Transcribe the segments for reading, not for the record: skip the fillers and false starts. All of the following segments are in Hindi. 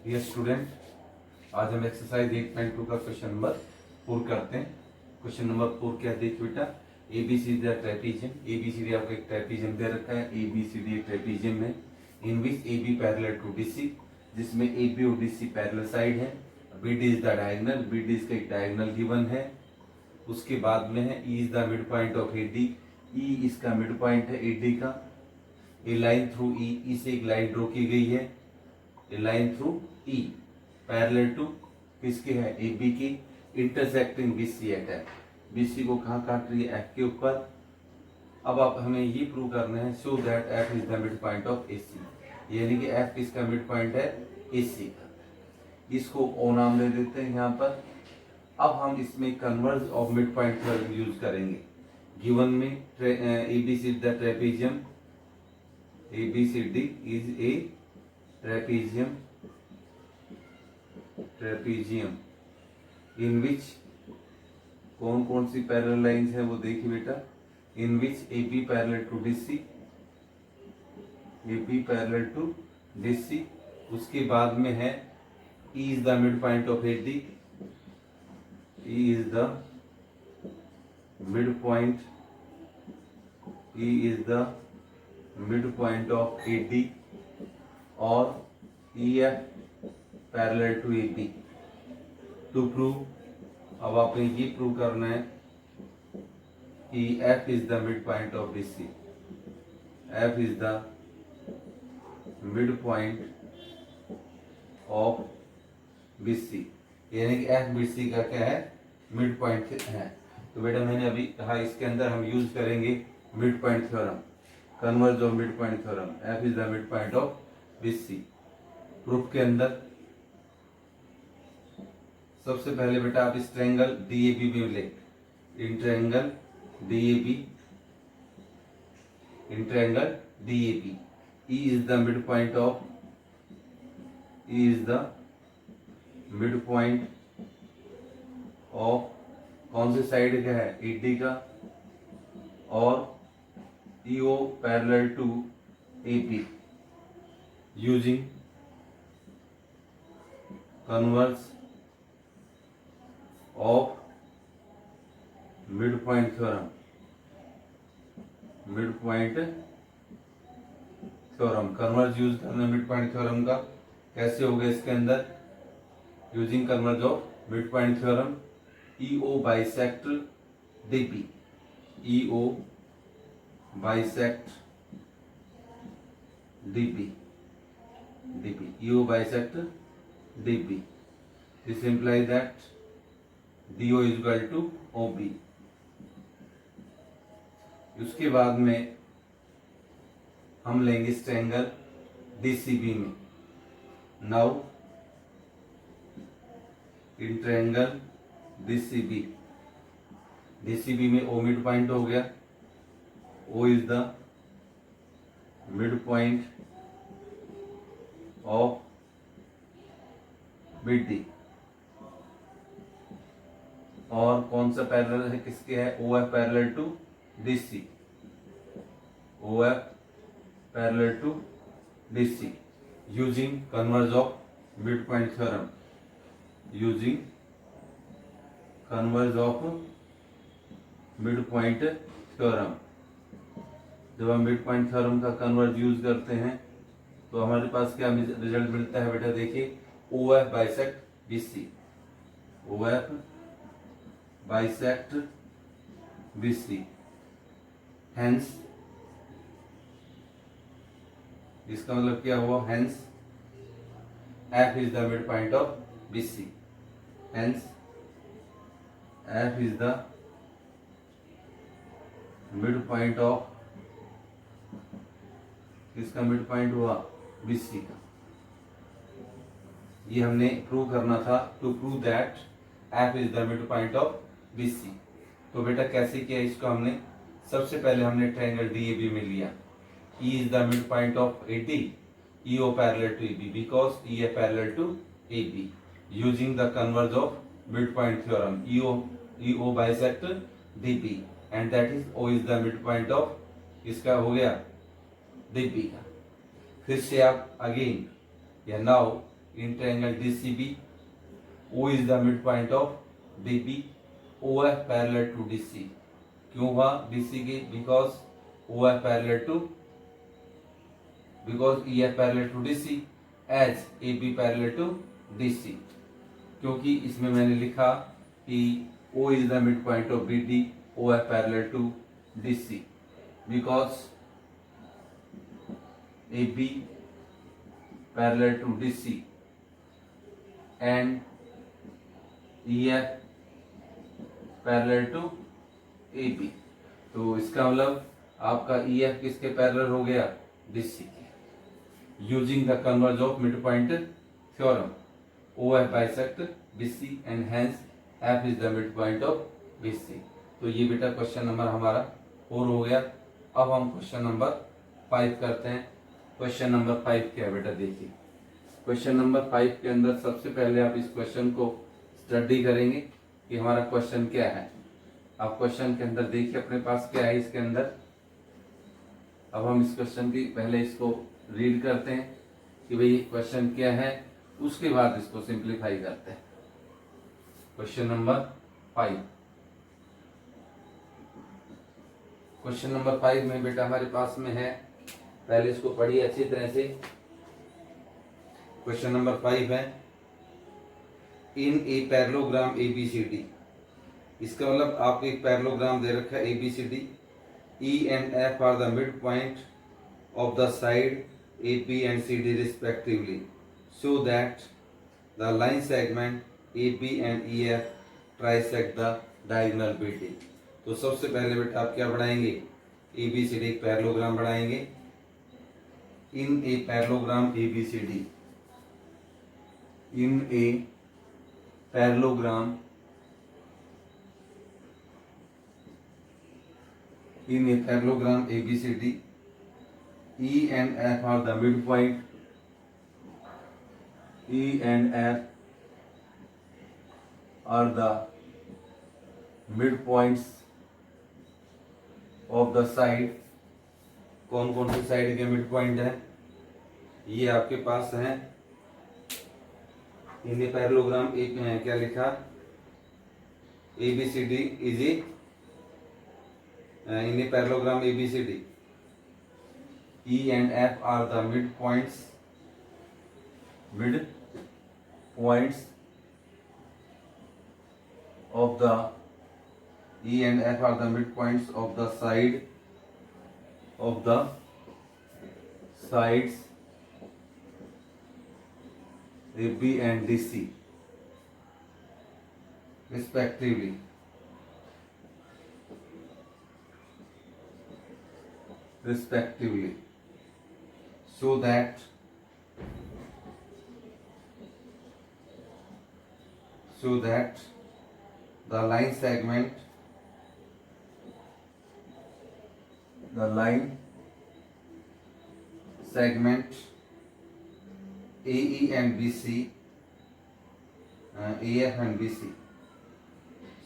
डियर स्टूडेंट, आज हम एक्सरसाइज 8.2 का क्वेश्चन नंबर 4 करते हैं। क्वेश्चन नंबर 4 क्या देखिए बेटा, एबीसी द ट्रेपीजियम। एबीसीडी आपको एक ट्रेपीजियम दे रखा है। एबीसीडी एक ट्रेपीजियम है in which AB parallel to DC, जिसमें एबी और डीसी पैरेलल साइड है। BD is the diagonal, BD इसका एक डायगोनल गिवन है। उसके बाद में है E is the mid point of AD, E इसका मिड पॉइंट है एडी का। ए लाइन थ्रू ई से एक लाइन ड्रॉ की गई है। A line through E parallel to किसके है, ए बी की, intersecting B C at F. B C को कहाँ काट रही है, एफ के ऊपर। अब आप हमें ये प्रूव करना है, so that F is the mid point of A C, यानी कि एफ किसका मिड पॉइंट है, ए सी का। इसको ओ नाम दे देते हैं यहाँ पर। अब हम इसमें converge of mid point theorem use करेंगे। गिवन में ABC the trapezium, ABCD is a trapezium in which कौन कौन सी पैरेलल लाइंस है वो देखिए बेटा। In which AB parallel to DC, AB parallel to DC। उसके बाद में है E is the mid point of AD, E is the mid point, E is the mid point of AD और EF parallel to AB। To prove, अब आपने ये प्रूव करना है कि F is the mid point of BC, F is the mid point of BC, यानी कि F BC का क्या है, मिड पॉइंट है। तो बेटा मैंने अभी कहा इसके अंदर हम यूज करेंगे mid point theorem, converse of mid point theorem. F is the mid point of BC. Proof के अंदर सबसे पहले बेटा आप इस ट्रायंगल डीएबी में ले, in triangle DAB, in triangle DAB E is the mid point of, E is the mid point of कौन से साइड का है, एडी का, और EO parallel to AP using converse of midpoint theorem, midpoint theorem। Converge use करना मिड पॉइंट थ्योरम का। कैसे होगा इसके अंदर, using converse of mid point theorem. EO bisect DP, EO bisect DP, EO bisect DP। This implies that DO is equal to OB। उसके बाद में हम लेंगे इस ट्रायंगल DCB में। Now in triangle DCB, DCB में O मिड पॉइंट हो गया, O is the midpoint of BD। और कौन सा पैरेलल है, किसके है, OF parallel to DC, OF parallel to DC using converse of mid point theorem, using converse of mid point theorem. जब हम मिड पॉइंट थ्योरम का कन्वर्ज यूज करते हैं तो हमारे पास क्या रिजल्ट मिलता है बेटा, देखिए OF bisect BC, OF bisect BC, hence इसका मतलब क्या हुआ, hence F is the mid point of BC, hence F is the mid point of, किसका मिड पॉइंट हुआ, BC का। ये हमने प्रूव करना था, to prove that F is the mid point of BC। तो बेटा कैसे किया इसको हमने, सबसे पहले हमने ट्रायंगल DAB में लिया, E is the mid point of AD, EO parallel to AB because E है parallel to AB, using the converse of mid point theorem. EO bisect DB and that is O is the mid point of, इसका हो गया DB का। फिर से आप अगेन या now in triangle DCB. O is the midpoint of DB. OF parallel to DC. क्यों हुआ DC की? Because OF parallel to EF parallel to DC as AB parallel to DC. क्योंकि इसमें मैंने लिखा कि O is the midpoint of BD, OF parallel to DC. Because AB parallel to DC and EF parallel to AB. तो इसका मतलब आपका EF किसके पैरेलल हो गया? DC के. Using the converse of mid point theorem, OF bisect BC and hence F is the mid point of BC. तो ये बेटा क्वेश्चन नंबर हमारा 4 हो गया. अब हम क्वेश्चन नंबर 5 करते हैं. क्वेश्चन नंबर 5 क्या है बेटा? देखिए क्वेश्चन नंबर 5 के अंदर सबसे पहले आप इस क्वेश्चन को स्टडी करेंगे कि हमारा क्वेश्चन क्या है. आप क्वेश्चन के अंदर देखिए अपने पास क्या है इसके अंदर. अब हम इस क्वेश्चन की पहले इसको रीड करते हैं कि भाई क्वेश्चन क्या है, उसके बाद इसको सिंप्लीफाई करते हैं. Question number 5. क्वेश्चन नंबर 5 में बेटा हमारे पास में है, पहले इसको पढ़िए अच्छी तरह से. क्वेश्चन नंबर 5 है इन ए पैरेललोग्राम ABCD. इसका मतलब आपको एक पैरेललोग्राम दे रखा है ABCD. E and F are the midpoint of the side AB and CD respectively, so that the line segment AB and EF trisect the diagonal BD. तो सबसे पहले बेटा आप क्या बढ़ाएंगे? ABCD एक पैरेललोग्राम बढ़ाएंगे. In a parallelogram ABCD, in a parallelogram, in a parallelogram ABCD, E and F are the midpoint. E and F are the midpoints of the side. कौन कौन सी साइड के मिड पॉइंट है? ये आपके पास है. इन ए पैरेललोग्राम क्या लिखा? ABCD is a in a parallelogram ABCD, E and F are the midpoints of the E and F are the midpoints of the sides AB and DC respectively. So that the line segment AE and BC, AF and BC,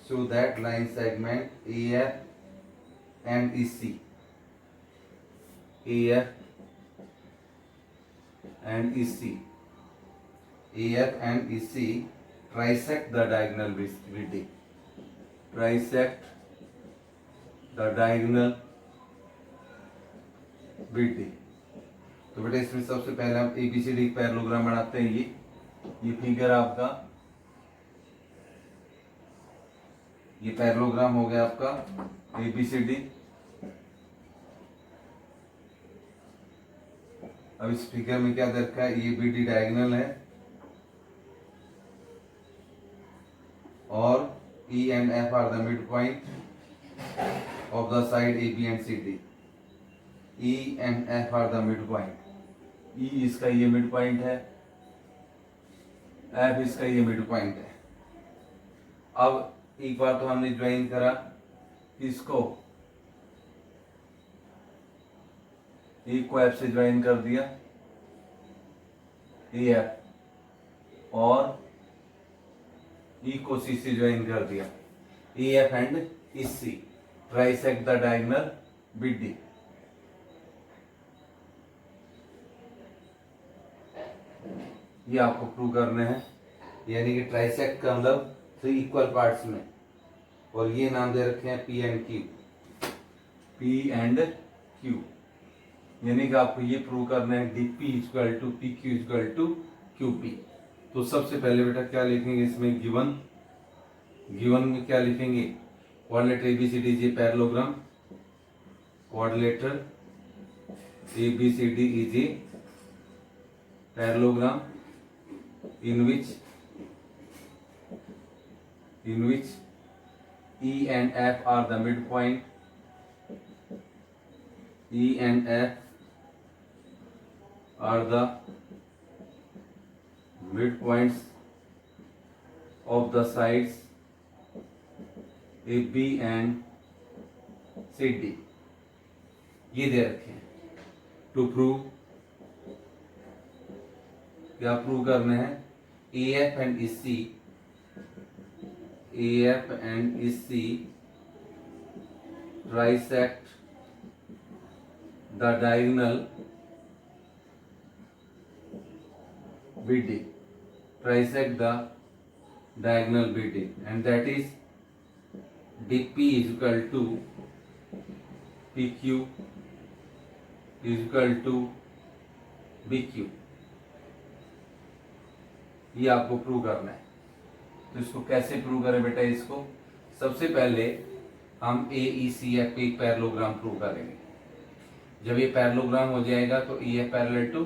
so that line segment AF and EC, AF and EC trisect the diagonal BD. Trisect the diagonal BD. तो बेटा इसमें सबसे पहले हम ABCD पैरेललोग्राम बनाते हैं. ये फिगर आपका, ये पैरेललोग्राम हो गया आपका ABCD. अब इस फिगर में क्या दे रखा है? ये BD डायगोनल है और E and F are the midpoint of the side AB and CD. E and F are the midpoint. E इसका ये मिड पॉइंट है, F इसका ये मिड पॉइंट है. अब एक बार तो हमने ज्वाइन करा इसको, E को F से ज्वाइन कर दिया, AF, और E को C से ज्वाइन कर दिया, AF and EC trisect the diagonal BD. ये आपको प्रूव करने हैं, यानी कि ट्राइसेक्ट का मतलब 3 इक्वल पार्ट्स में, और ये नाम दे रखे हैं P and Q, P and Q, यानी कि आपको ये प्रूव करना है D P equal to P Q equal to Q P. तो सबसे पहले बेटा क्या लिखेंगे इसमें, गिवन, गिवन में क्या लिखेंगे, quadrilateral ABCD is a parallelogram, quadrilateral ABCD is a parallelogram in which E and F are the midpoint, E and F are the midpoints of the sides AB and CD, ये दे रखे हैं। टू प्रूव, क्या प्रूव करने हैं, AF and EC, AF and EC trisect the diagonal BD, trisect the diagonal BD, and that is DP is equal to PQ is equal to BQ। ये आपको प्रूव करना है। तो इसको कैसे प्रूव करें बेटा, इसको सबसे पहले हम AECF पे एक पैरेललोग्राम प्रूव करेंगे। जब ये पैरेललोग्राम हो जाएगा तो EF पैरेलल टू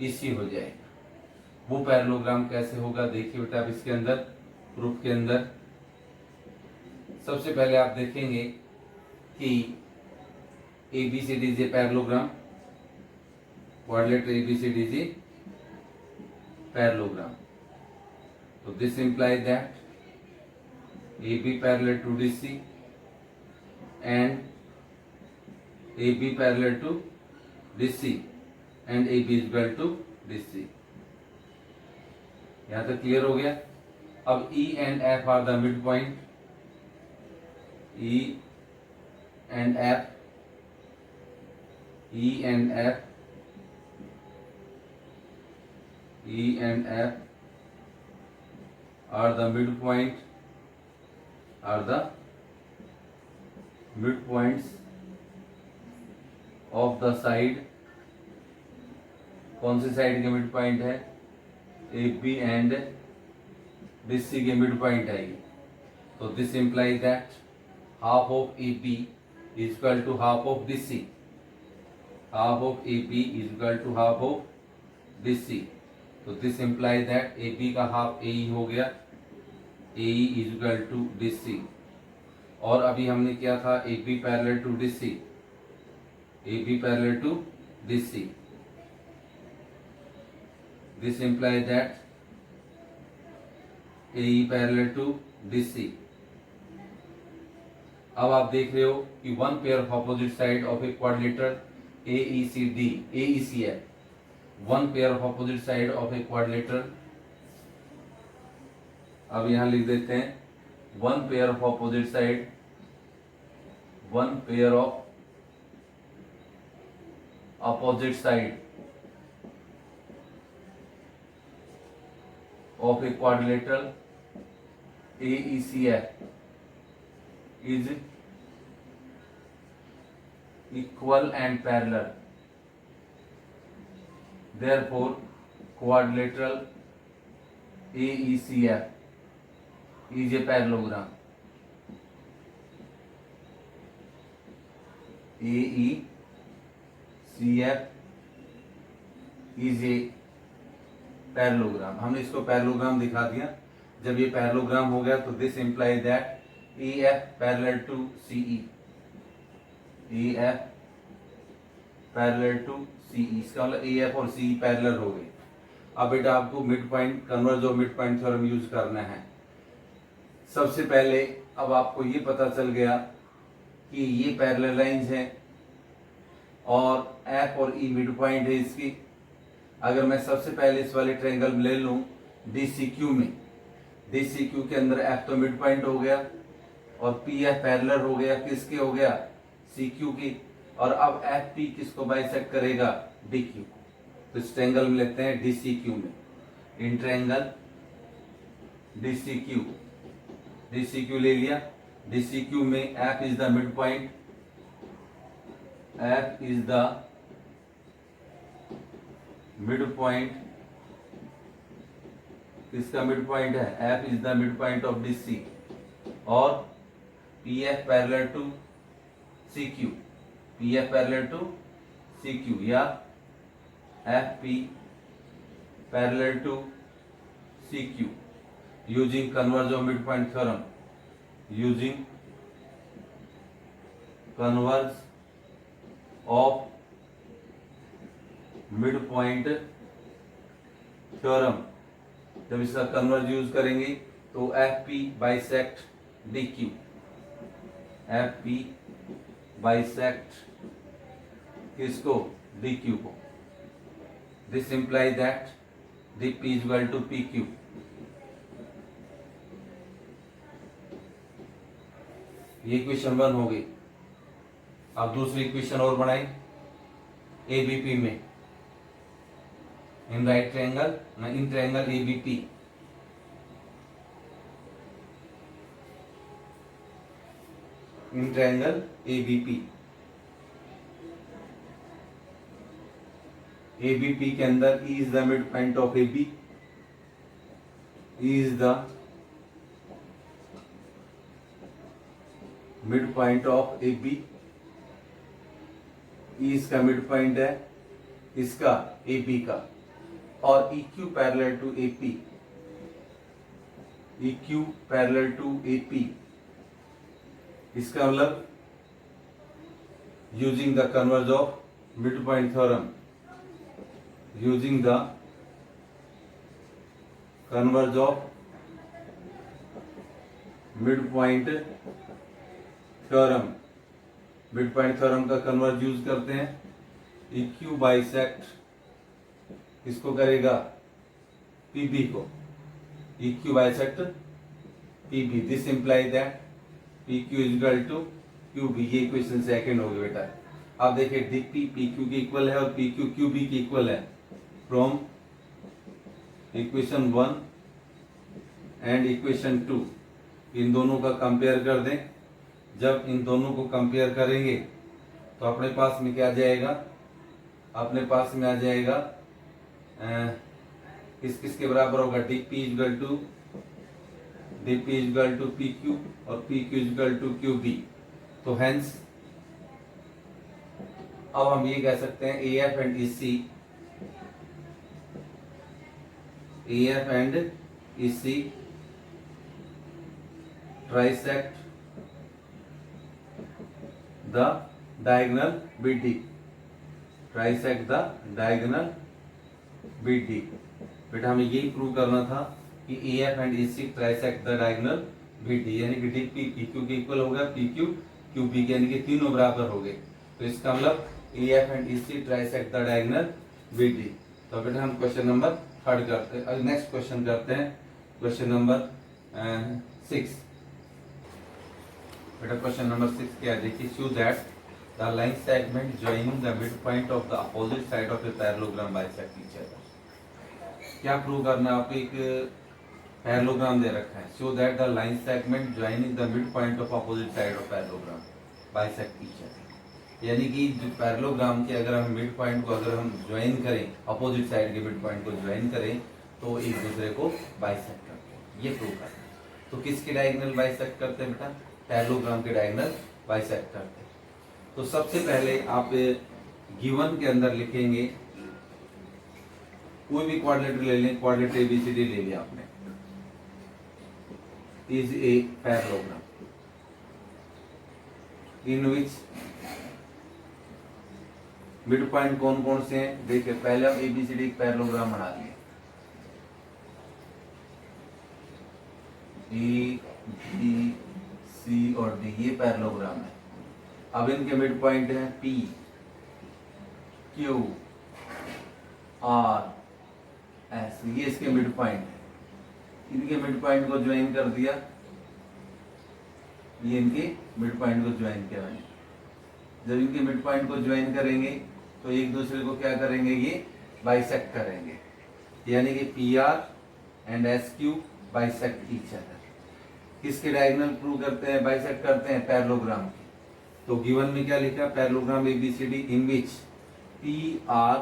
EC हो जाएगा। वो पैरेललोग्राम कैसे होगा देखिए बेटा, अब इसके अंदर प्रूफ के अंदर सबसे पहले आप देखेंगे कि ABCD is a parallelogram, quadrilateral ABCD is a parallelogram. So this implies that AB parallel to DC and AB parallel to DC and AB is equal to DC। यहाँ तक क्लियर हो गया। अब E and F are the midpoint, E and F, E and F, E and F are the midpoint, are the midpoints of the side, कौन से साइड के मिड पॉइंट है, AB एंड BC के मिड पॉइंट है ये। तो this implies that half of AB is equal to half of BC, half of AB is equal to half of BC। तो दिस इंप्लाइज दैट AB का हाफ AE हो गया, AE is equal to DC। और अभी हमने क्या था, AB parallel to DC, AB parallel to DC। This implies that AE parallel to DC। अब आप देख रहे हो कि one pair of opposite side of a quadrilateral AECF, one pair of opposite side of a quadrilateral, अब यहां लिख देते हैं one pair of opposite side, one pair of opposite side of a quadrilateral AECF is equal and parallel, therefore quadrilateral AECF is a parallelogram, AECF is a parallelogram. हमने इसको पैरेललोग्राम दिखा दिया। जब ये पैरेललोग्राम हो गया तो this implies that AF parallel to CE, AF parallel to CE, इसका मतलब AF और CE पैरेलल हो गए। अब बेटा आपको मिड पॉइंट कन्वर्ज और मिड पॉइंट थ्योरम यूज करना है। सबसे पहले अब आपको ये पता चल गया कि ये पैरेलल लाइंस हैं और F और E मिड पॉइंट है इसकी। अगर मैं सबसे पहले इस वाले ट्रायंगल में ले लूं DCQ में, DCQ के अंदर F तो मिड पॉइंट हो गया और PF पैरेलल हो गया, किसके हो गया, CQ की। और अब FP किसको बाइसेक्ट करेगा, DQ। तो इस ट्रायंगल में लेते हैं DCQ में, इन ट्रायंगल DCQ, DCQ ले लिया। DCQ में F is the mid point, F is the mid point, किसका मिड पॉइंट है? F is the mid point of DC, और PF parallel to CQ, PF parallel to CQ या FP parallel to CQ using converse of mid point theorem, using converse of mid point theorem. जब इसका कन्वर्ज यूज करेंगे तो FP bisect DQ, FP bisect किसको? DQ को। This imply that DP is equal to PQ। ये इक्वेशन 1 हो गई। अब दूसरी इक्वेशन और बनाई ABP में, in right triangle, in triangle ABP, in triangle ABP, ABP के अंदर E is the mid point of AB, E is the mid point of AB, E इसका मिड पॉइंट है, इसका AB का, और EQ parallel to AP, EQ parallel to AP, इसका मतलब using the converse of mid point theorem, using the converse of mid point theorem, mid point theorem का कन्वर्ज यूज करते हैं। EQ बाइसेक्ट किसको करेगा? PB को। EQ bisect PB, this imply that PQ is equal to QB। ये इक्वेशन सेकंड होगी बेटा। अब देखिए DP PQ के इक्वल है और PQ QB के इक्वल है। फ्रॉम इक्वेशन 1 एंड इक्वेशन 2 इन दोनों का कंपेयर कर दें। जब इन दोनों को कंपेयर करेंगे तो अपने पास में क्या आ जाएगा? अपने पास में आ जाएगा किस किस के बराबर होगा? DP is equal to PQ और PQ is equal to QB। तो हेंस अब हम ये कह सकते हैं AF and EC trisect the diagonal BD, trisect the diagonal BD। बेटा हमें यही प्रूव करना था कि AF and EC trisect the diagonal BD, यानी कि DP PQ के इक्वल हो गया, PQ QB के, यानी कि तीनों बराबर हो गए। तो इसका मतलब AF and EC trisect the diagonal BD। तो बेटा हम क्वेश्चन नंबर 3 करते हैं। नेक्स्ट क्वेश्चन करते हैं, क्वेश्चन नंबर 6। बेटा क्वेश्चन नंबर 6 क्या है? देखिए, show that the line segment joining the mid point of the opposite side of a parallelogram bisect each other. क्या प्रूव करना है? आपको एक पैरेललोग्राम दे रखा है। Show that the line segment joining the mid point of opposite side of parallelogram bisect each other. यानी कि जो पैरेललोग्राम के अगर हम मिड पॉइंट को अगर हम ज्वाइन करें, अपोजिट साइड के मिड पॉइंट को ज्वाइन करें तो एक दूसरे को बाइसेक्ट करते हैं। ये प्रूव करना है। तो किसके डायगोनल बाइसेक्ट करते हैं बेटा? पैरेललोग्राम के डायगोनल बाइसेक्ट करते हैं। तो सबसे पहले आप गिवन के अंदर लिखेंगे, कोई भी क्वाड्रिलेटरल ले लें, क्वाड्रिलेटरल ABCD ले लिया आपने, is a parallelogram in which mid point कौन कौन से हैं? देखिए, पहले हम ABCD एक पैरेललोग्राम बना लिए, A B C और D, ये पैरेललोग्राम है। अब इनके मिड पॉइंट है P Q R S, ये इसके मिड पॉइंट है। इनके मिड पॉइंट को ज्वाइन कर दिया, ये इनके मिड पॉइंट को ज्वाइन किया मैंने। जब इनके मिड पॉइंट को ज्वाइन करेंगे तो एक दूसरे को क्या करेंगे? ये बाइसेक्ट करेंगे। यानी कि P R and S Q bisect each other. किसके डायगोनल प्रूव करते हैं, बाइसेक्ट करते हैं, पैरेललोग्राम के। तो गिवन में क्या लिखा, parallelogram ABCD in which P R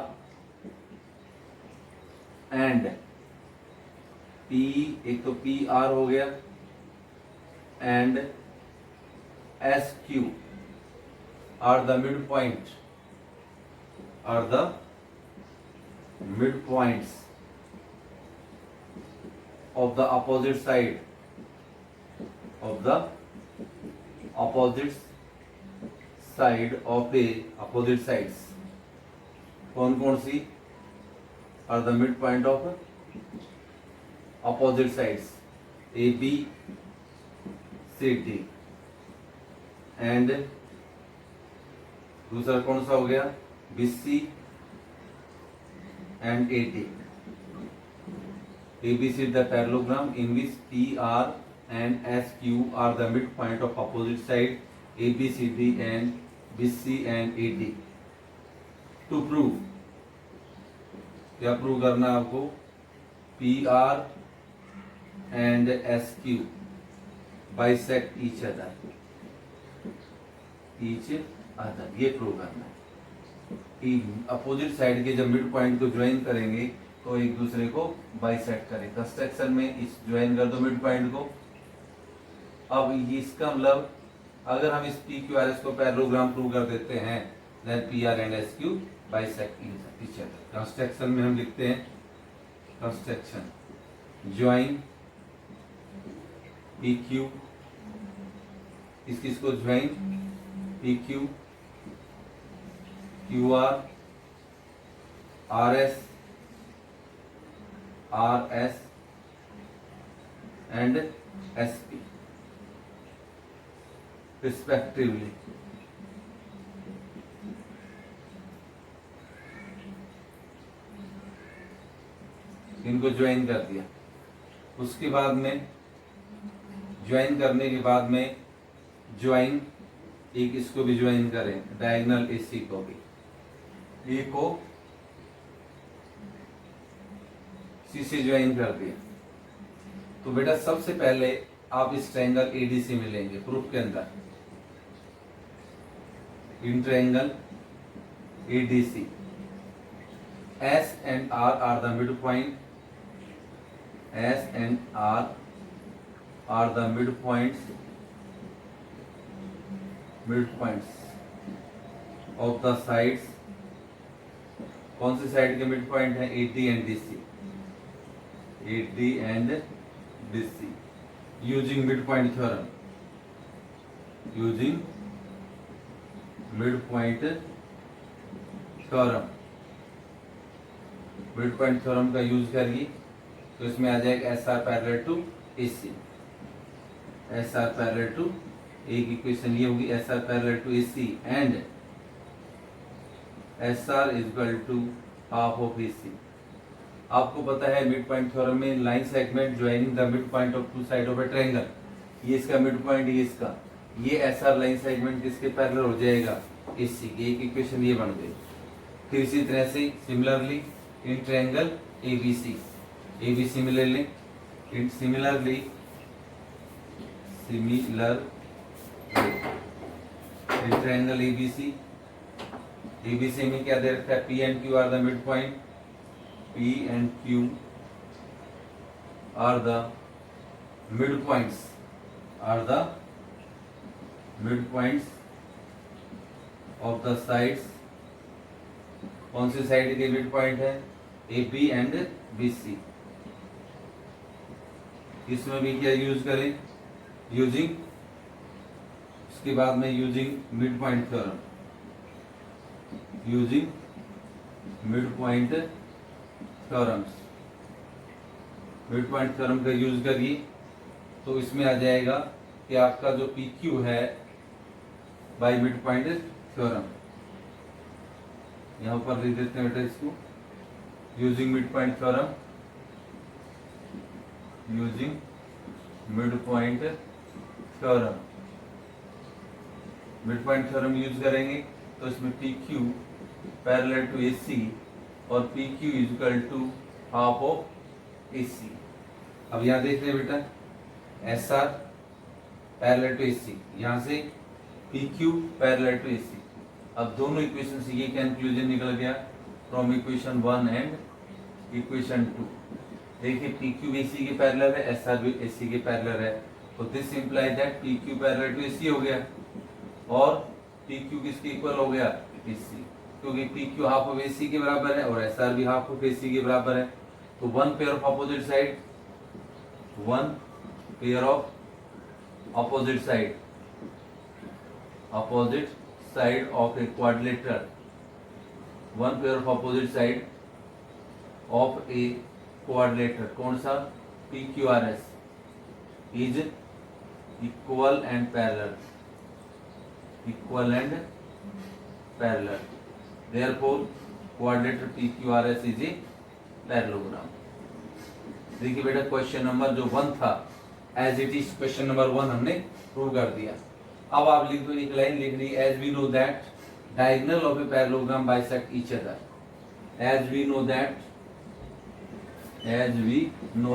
and P, एक तो पी आर हो गया, and S Q are the mid point, are the mid points of the opposite side of the opposite side of the opposite sides। कौन कौन सी are the midpoint of opposite sides A B C D, and दूसरा कौन सा हो गया B C and A D। ABC is the parallelogram in which PR and SQ are the midpoint of opposite side ABCD and BC and AD। To prove, क्या प्रूव करना है आपको, PR and SQ bisect each other, ये प्रूव करना है। अपोजिट साइड के जब मिड पॉइंट को ज्वाइन करेंगे तो एक दूसरे को बाइसेक्ट करें। कंस्ट्रक्शन में इस ज्वाइन कर दो मिड पॉइंट को। अब इसका मतलब अगर हम इस पी क्यू आर एस को पैरेललोग्राम प्रूव कर देते हैं, then P R and S Q bisect each other. Construction में हम लिखते हैं, कंस्ट्रक्शन ज्वाइन पी क्यू, इसको join P Q, Q R S and SP respectively। इनको ज्वाइन कर दिया। उसके बाद में ज्वाइन करने के बाद में ज्वाइन, एक इसको भी ज्वाइन करें, डायगोनल AC को भी, ए को सी से ज्वाइन कर दिया। तो बेटा सबसे पहले आप इस ट्रायंगल एडीसी मिलेंगे प्रूफ के अंदर, in triangle ADC S and R the mid point, S and R the mid points of the sides. कौन सी साइड के मिड पॉइंट है, AD and DC, AD and BC using midpoint theorem, using midpoint theorem। midpoint theorem का यूज करिए तो इसमें आ जाएगा SR parallel to AC, SR parallel to, एक इक्वेशन ये होगी SR parallel to AC and SR is equal to half of AC। आपको पता है मिड पॉइंट थ्योरम में line segment joining the mid point of two side of a triangle, ये इसका मिड पॉइंट, ये इसका, ये एसआर लाइन सेगमेंट किसके पैरेलल हो जाएगा, AC की। एक इक्वेशन ये बन गई। फिर इसी तरह से similarly in triangle ABC, ABC मिले in similarly in triangle ABC, ABC में क्या दे रखा है, P and Q are the mid point, P and Q are the midpoints, of the sides। कौन सी साइड के मिड पॉइंट है, AB and BC। इसमें भी क्या यूज करें, यूजिंग, उसके बाद में using mid point theorem, using mid point theorems, mid point theorem का यूज करिए तो इसमें आ जाएगा कि आपका जो PQ है बाय मिड पॉइंट थ्योरम, यहाँ पर लिख देते हैं बेटा इसको, using mid point theorem, using mid point theorem, mid point theorem use करेंगे तो इसमें PQ पैरेलल टू AC और PQ is equal to half of AC। अब यहाँ देख रहे बेटा SR पैरेलल टू AC, यहाँ से PQ पैरेलल टू AC। अब दोनों इक्वेशन से ये कंक्लूजन निकल गया फ्रॉम इक्वेशन 1 एंड इक्वेशन 2। देखिए PQ AC के पैरेलल है, SR भी AC के पैरेलल है, तो this imply that PQ parallel to AC हो गया और PQ किसके इक्वल हो गया AC, क्योंकि PQ हाफ ऑफ AC के बराबर है और SR भी हाफ ऑफ AC के बराबर है। तो one pair of opposite side, one pair of opposite side of a quadrilateral, one pair of opposite side of a quadrilateral, कौन सा PQRS is equal and parallel, therefore quadrilateral PQRS is a parallelogram। देखिए बेटा क्वेश्चन नंबर जो 1 था as it is question number 1 हमने प्रूव कर दिया। अब आप लिख दो, एक लाइन लिख दी, as we know that diagonal of a parallelogram bisect each other, as we know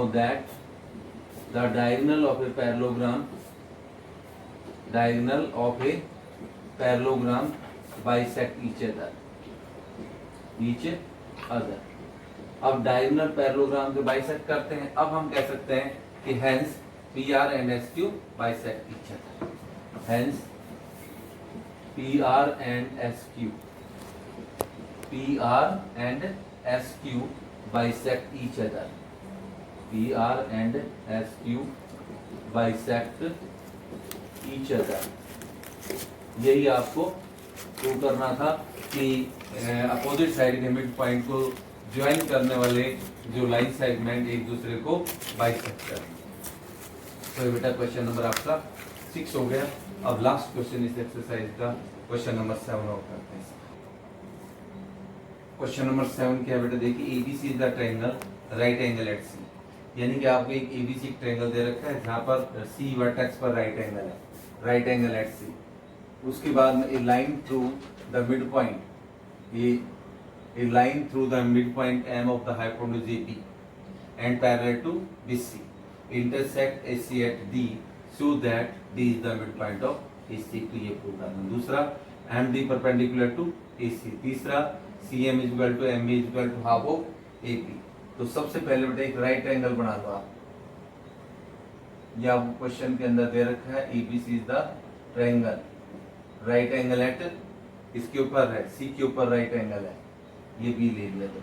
that the diagonal of a parallelogram bisect each other. अब डायगोनल पैरेललोग्राम जो बाइसेक्ट करते हैं, अब हम कह सकते हैं कि hence PR and SQ bisect each other, hence PR and SQ bisect each other, PR and SQ bisect each other। यही आपको प्रूव करना था कि अपोजिट साइड के मिड पॉइंट को ज्वाइन करने वाले जो लाइन सेगमेंट एक दूसरे को बाइसेक्ट करें। तो बेटा क्वेश्चन नंबर आपका 6 हो गया। अब लास्ट क्वेश्चन इस एक्सरसाइज का क्वेश्चन नंबर 7 और करते हैं। क्वेश्चन नंबर 7 क्या बेटा, देखिए ABC is the triangle right angle at C, यानी कि आपको एक ABC ट्रायंगल दे रखा है जहां पर C वर्टेक्स पर राइट एंगल है, राइट एंगल एट C। उसके बाद में a line through the mid point, a line through the mid point M of the hypotenuse AP and parallel to BC intersect AC at D so that D is the midpoint of AC। तो ये प्रूव करना। दूसरा MD perpendicular to AC। तीसरा CM is equal to ME is equal to half of AP। तो सबसे पहले बेटा एक राइट एंगल बना दो आप, ये आपको क्वेश्चन के अंदर दे रखा है ABC is the triangle, right angle at इसके ऊपर है C के ऊपर राइट एंगल है, ये B ले लिया। तो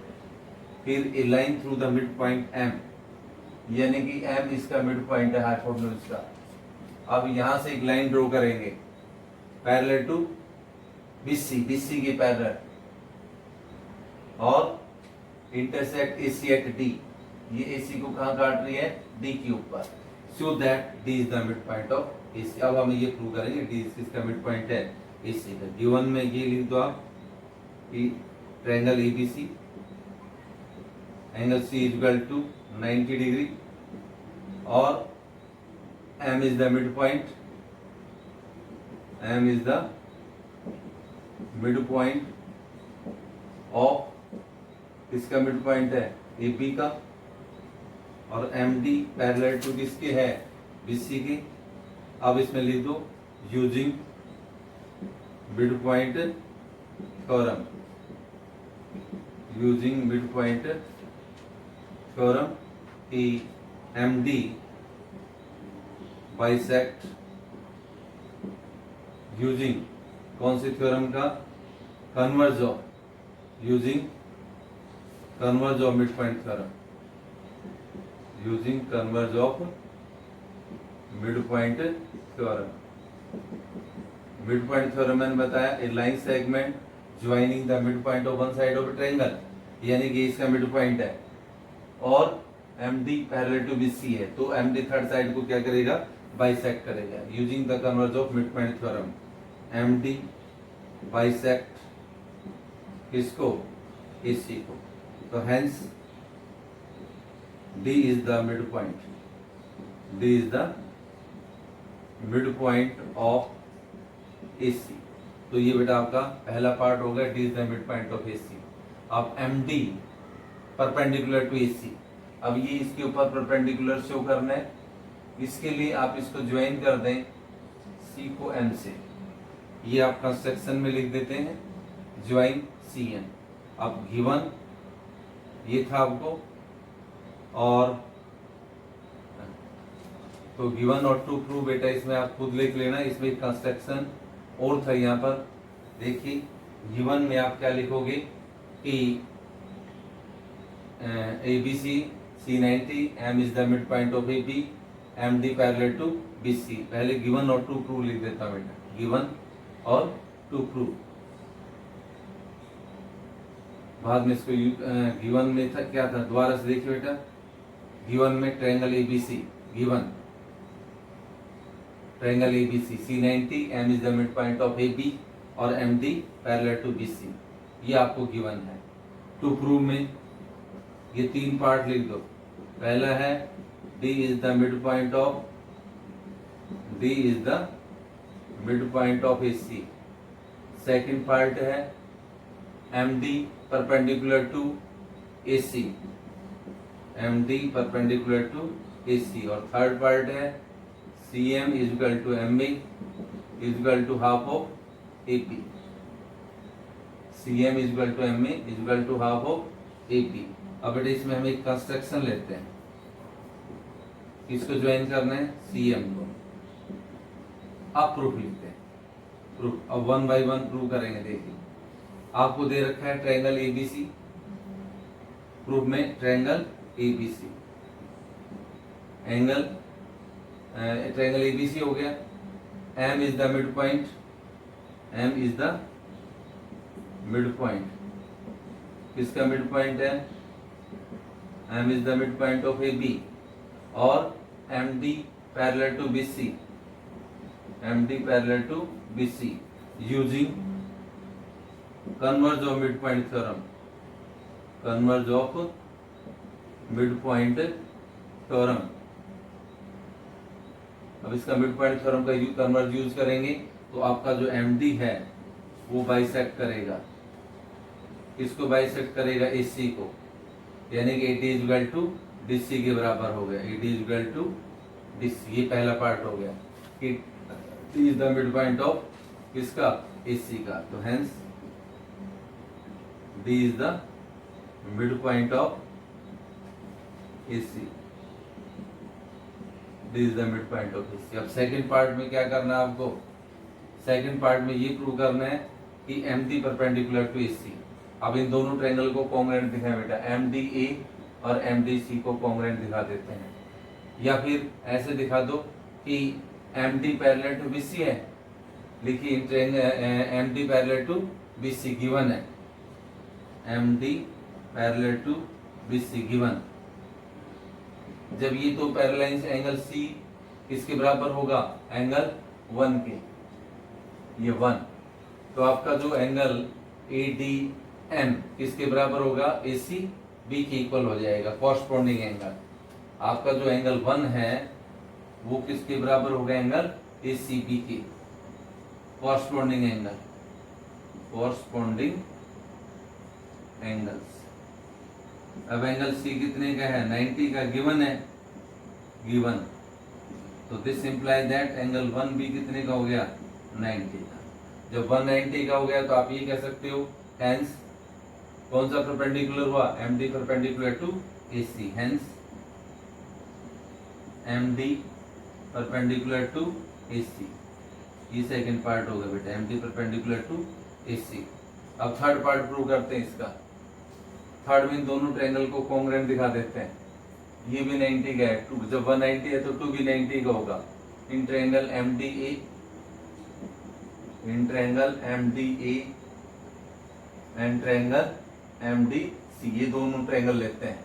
फिर a line through the mid point M, यानी कि M इसका मिड पॉइंट है हाइपोटेन्यूज का। अब यहां से एक लाइन ड्रॉ करेंगे पैरेलल टू BC के पैरेलल और इंटरसेक्ट AC एट D, ये AC को कहां काट रही है D के ऊपर, so that D is the mid point of AC। अब हम ये प्रूव करेंगे D इसका मिड पॉइंट है AC का। गिवन में ये लिख दो आप कि triangle ABC angle C is equal to 90 degree और M is the midpoint, M is the midpoint of, इसका midpoint है AB का और MD पैरेलल टू किसके है BC के। अब इसमें लिख दो using midpoint theorem, using midpoint theorem कि MD बाइसेक्ट यूजिंग कौन सी थ्योरम का, converse of, using converse of mid point theorem, using converse of mid point theorem. Mid point theorem मैंने बताया a line segment joining the mid point of one side of a triangle, यानी कि इसका मिड पॉइंट है और MD पैरेलल टू BC है, तो MD थर्ड साइड को क्या करेगा बाइसेक्ट करेगा using the converse of mid point theorem. MD bisect किसको AC को, तो hence D is the mid point, D is the mid point of AC। तो ये बेटा आपका पहला पार्ट हो गया, D is the mid point of AC। अब MD परपेंडिकुलर टू AC। अब ये इसके ऊपर परपेंडिकुलर शो करना है, इसके लिए आप इसको ज्वाइन कर दें C को M से। ये आप कंस्ट्रक्शन में लिख देते हैं ज्वाइन CM। अब गिवन ये था आपको, और तो गिवन और टू प्रूव बेटा इसमें आप खुद लिख लेना। इसमें कंस्ट्रक्शन और था यहाँ पर, देखिए गिवन में आप क्या लिखोगे कि ABC C90 M is the mid point of AB, MD parallel to BC। पहले गिवन और टू प्रूव लिख देता हूं बेटा, गिवन और टू प्रूव। बाद में इसको गिवन में था क्या था, दोबारा से देखिए बेटा। गिवन में triangle ABC, given triangle ABC C90 M is the mid point of AB और MD पैरेलल टू BC, ये आपको गिवन है। टू प्रूव में ये तीन पार्ट लिख दो। पहला है D is the mid point of AC। Second part है MD perpendicular to AC, MD perpendicular to AC। और थर्ड पार्ट है CM is equal to MA is equal to half of AP। CM is equal to MA is equal to half of AP। अब बेटा इसमें हम एक कंस्ट्रक्शन लेते हैं, किसको ज्वाइन करना है, CM को। अब प्रूफ लिखते हैं, प्रूफ। अब वन बाय वन प्रूव करेंगे। देखिए आपको दे रखा है ट्रायंगल ABC, प्रूफ में triangle ABC, angle triangle ABC हो गया। M is the mid point, M is the mid point, किसका मिड पॉइंट है, M is the mid point of AB। और MD parallel to BC, MD parallel to BC using converse of mid point theorem, converse of mid point theorem. अब इसका मिड पॉइंट थ्योरम का कन्वर्ज यूज करेंगे तो आपका जो MD है वो बाइसेक्ट करेगा, किसको बाइसेक्ट करेगा, AC को, यानी कि AD is equal to DC के बराबर हो गया। AD is equal to DC, ये पहला पार्ट हो गया कि D is the mid point of किसका, AC का। तो hence D is the mid point of AC, D is the mid point of AC। अब सेकंड पार्ट में क्या करना है आपको, सेकंड पार्ट में ये प्रूव करना है कि MD परपेंडिकुलर टू AC। अब इन दोनों ट्रायंगल को कॉन्ग्रुएंट दिखाएं बेटा, MDA और MDC को कॉन्ग्रुएंट दिखा देते हैं। या फिर ऐसे दिखा दो कि MD पैरेलल टू BC है, लिखिए MD parallel to BC given है, MD parallel to BC given. जब ये दो पैरेलल एंगल C किसके बराबर होगा, एंगल 1 के, ये 1। तो आपका जो एंगल ADM किसके बराबर होगा, ACB के इक्वल हो जाएगा, कॉरस्पॉन्डिंग एंगल। आपका जो एंगल 1 है वो किसके बराबर होगा, एंगल ACB के, कॉरस्पॉन्डिंग एंगल, कॉरस्पॉन्डिंग एंगल्स। अब एंगल C कितने का है, 90 का, गिवन है, गिवन। तो this imply that angle 1B कितने का हो गया, 90 का। जब 190 का हो गया तो आप ये कह सकते हो हेंस कौन सा परपेंडिकुलर हुआ, MD perpendicular to AC, hence MD perpendicular to AC। ये सेकंड पार्ट होगा बेटा, MD परपेंडिकुलर टू AC। अब थर्ड पार्ट प्रूव करते हैं इसका। थर्ड में दोनों ट्रायंगल को कॉन्ग्रुएंट दिखा देते हैं। ये भी 90 का है, जब 190 है तो 2 भी 90 का होगा। In triangle MDA, in triangle MDA and triangle MDC, ये दोनों ट्रायंगल लेते हैं।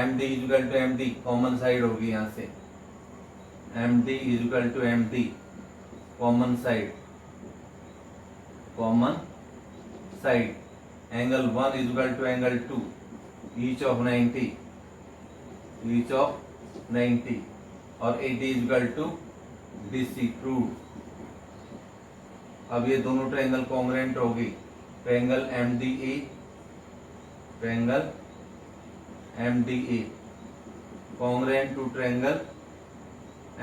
MD is equal to MD, common side होगी यहाँ से, MD is equal to MD, common side, common side. Angle 1 is equal to angle 2, each of 90, each of 90। और AD is equal to BC, prove. अब ये दोनों ट्रायंगल कॉन्ग्रुएंट होगी। Triangle MDA, triangle MDA congruent to triangle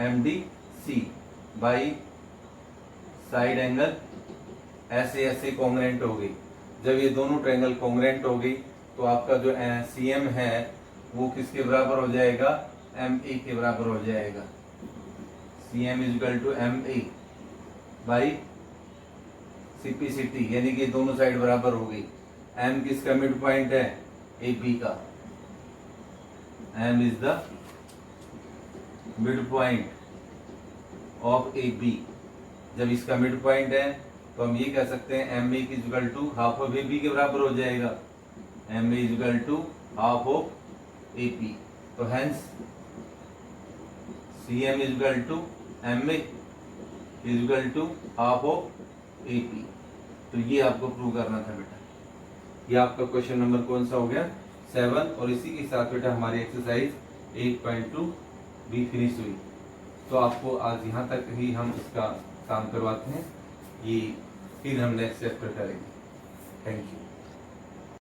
MDC by side angle ऐसे ऐसे कॉन्ग्रेंट हो गई। जब ये दोनों ट्रायंगल कॉन्ग्रेंट हो गई तो आपका जो CM है वो किसके बराबर हो जाएगा, MA के बराबर हो जाएगा। CM is equal to MA by CPCT, यानी कि दोनों साइड बराबर हो गई। M किसका मिड पॉइंट है, AB का। M is the mid point of AB। जब इसका मिड पॉइंट है तो हम ये कह सकते हैं MA is equal to half of AB के बराबर हो जाएगा। MA is equal to half of AP। तो hence CM is equal to MA is equal to half of AP। तो ये आपको प्रूव करना था बेटा। ये आपका क्वेश्चन नंबर कौन सा हो गया, 7। और इसी के साथ बेटा हमारी एक्सरसाइज 8.2 भी फिनिश हुई। तो आपको आज यहाँ तक ही हम इसका काम करवाते हैं, ये फिर हम नेक्स्ट चैप्टर करेंगे। Thank you.